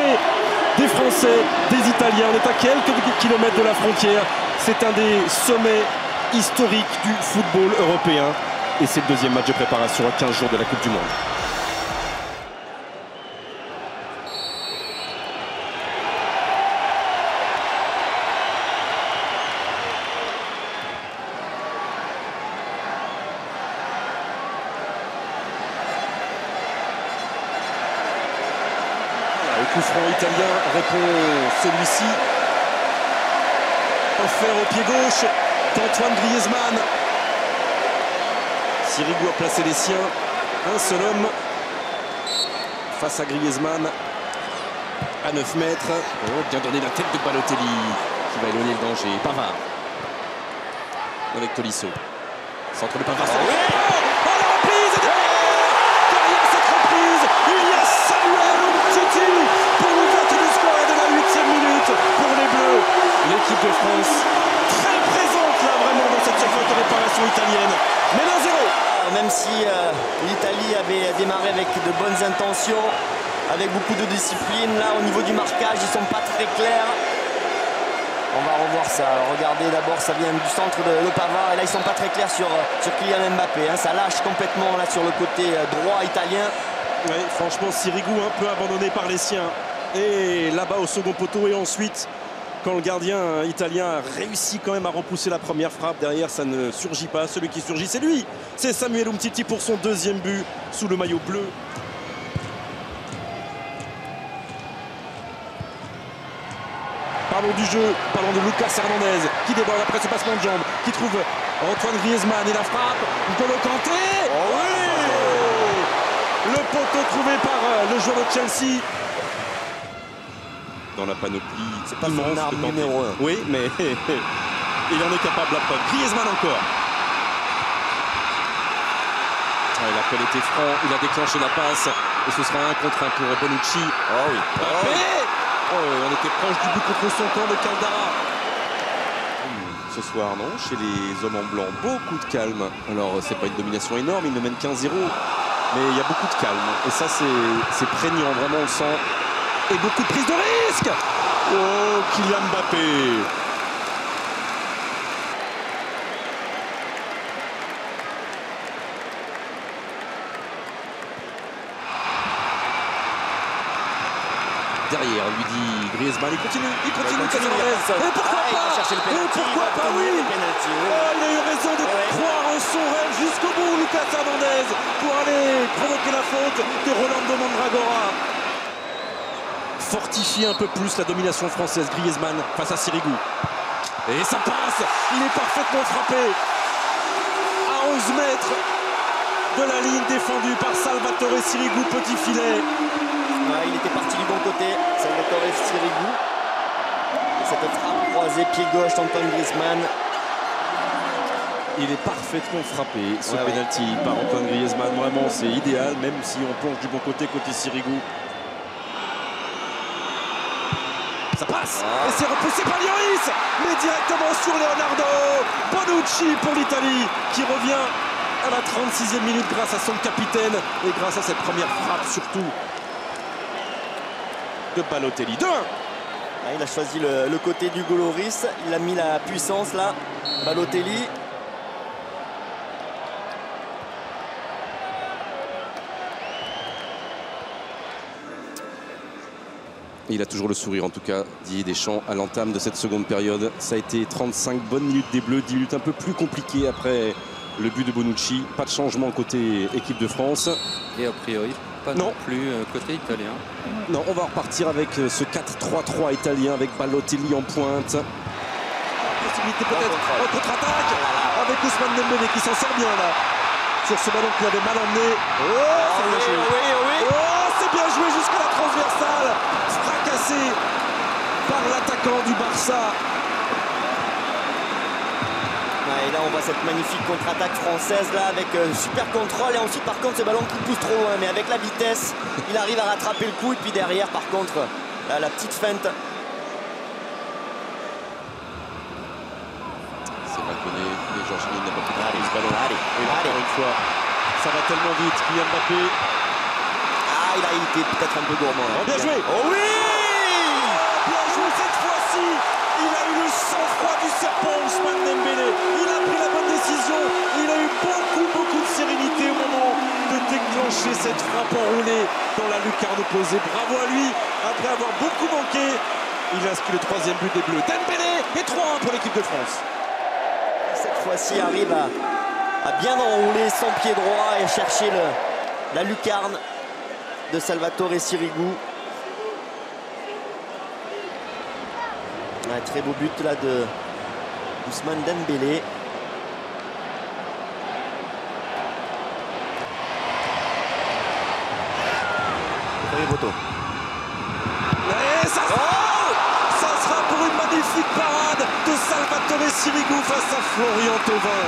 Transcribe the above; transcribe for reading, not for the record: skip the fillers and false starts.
l'arrivée des Français, des Italiens. On est à quelques kilomètres de la frontière. C'est un des sommets historiques du football européen. Et c'est le deuxième match de préparation à 15 jours de la Coupe du Monde. Le coup franc italien répond celui-ci. Offert au pied gauche d'Antoine Griezmann. Sirigu a placé les siens. Un seul homme face à Griezmann à 9 mètres. Oh, bien donné la tête de Balotelli qui va éloigner le danger. Pavard avec Tolisso. Centre de Pavard. Oh, la reprise derrière cette reprise, il y a Samuel Umtiti pour l'ouverture du score de la 8e minute pour les Bleus. L'équipe de France très présente là vraiment dans cette surface de réparation italienne. Mais 1-0. Même si l'Italie avait démarré avec de bonnes intentions, avec beaucoup de discipline, là au niveau du marquage ils sont pas très clairs. On va revoir ça. Regardez d'abord, ça vient du centre de Pavard et là ils sont pas très clairs sur Kylian Mbappé. Hein. Ça lâche complètement là sur le côté droit italien. Oui, franchement Sirigu un peu abandonné par les siens. Et là-bas au second poteau et ensuite quand le gardien italien a réussi quand même à repousser la première frappe, derrière ça ne surgit pas. Celui qui surgit c'est lui, c'est Samuel Umtiti pour son deuxième but sous le maillot bleu. Parlons du jeu, parlons de Lucas Hernandez qui déborde après ce passement de jambe, qui trouve Antoine Griezmann et la frappe. N'Golo Kanté. Oh oui, le poteau trouvé par le joueur de Chelsea. Dans la panoplie, c'est pas son arme numéro 1. Oui, mais il en est capable, la preuve. Griezmann encore. L'appel était franc, il a déclenché la passe et ce sera 1 contre 1 pour Bonucci. Oh oui. On était proche du but contre son camp de Caldara. Ce soir, non, chez les hommes en blanc, beaucoup de calme. Alors, c'est pas une domination énorme, ils ne mènent qu'1-0, mais il y a beaucoup de calme. Et ça, c'est prégnant, vraiment, on le sent. Et beaucoup de prise de risque. Oh, Kylian Mbappé. Derrière, lui dit Griezmann, il continue. Et pourquoi pas, oui. Il a eu raison de croire en son rêve jusqu'au bout, Lucas Hernandez, pour aller provoquer la faute de Rolando Mandragora. Fortifier un peu plus la domination française, Griezmann face à Sirigu. Et ça passe, il est parfaitement frappé. À 11 mètres de la ligne défendue par Salvatore Sirigu, petit filet. Ouais, il était parti du bon côté, Salvatore Sirigu. Cette frappe croisée, pied gauche d'Antoine Griezmann. Il est parfaitement frappé, ce penalty par Antoine Griezmann. Vraiment, c'est idéal, même si on plonge du bon côté Sirigu. Ça passe et c'est repoussé par Lloris, mais directement sur Leonardo Bonucci pour l'Italie qui revient à la 36e minute grâce à son capitaine et grâce à cette première frappe surtout de Balotelli. 2-1. Il a choisi le côté du Goloris, il a mis la puissance là, Balotelli. Il a toujours le sourire en tout cas, Didier Deschamps, à l'entame de cette seconde période. Ça a été 35 bonnes minutes des Bleus, 10 minutes un peu plus compliquées après le but de Bonucci. Pas de changement côté équipe de France. Et a priori, pas non plus côté italien. Non, on va repartir avec ce 4-3-3 italien avec Balotelli en pointe. Possibilité peut-être en contre-attaque avec Ousmane Dembélé qui s'en sort bien là. Sur ce ballon qu'il avait mal emmené. C'est bien joué jusqu'à la transversale. Fracassé par l'attaquant du Barça. Et là on voit cette magnifique contre-attaque française là avec super contrôle et ensuite par contre ce ballon qui pousse trop loin mais avec la vitesse il arrive à rattraper le coup et puis derrière par contre là, la petite feinte. C'est mal donné et Jorginho n'a pas pu prendre ce ballon. Et encore une fois ça va tellement vite, Kylian Mbappé. Il a été peut-être un peu gourmand. Bien joué. Oh oui. explosé. Bravo à lui. Après avoir beaucoup manqué, il inscrit le 3e but des Bleus. Dembélé et 3-1 pour l'équipe de France. Cette fois-ci arrive à bien enrouler son pied droit et chercher la lucarne de Salvatore Sirigu. Un très beau but là de Ousmane Dembélé. Premier poteau. Et ça sera pour une magnifique parade de Salvatore Sirigu face à Florian Thauvin.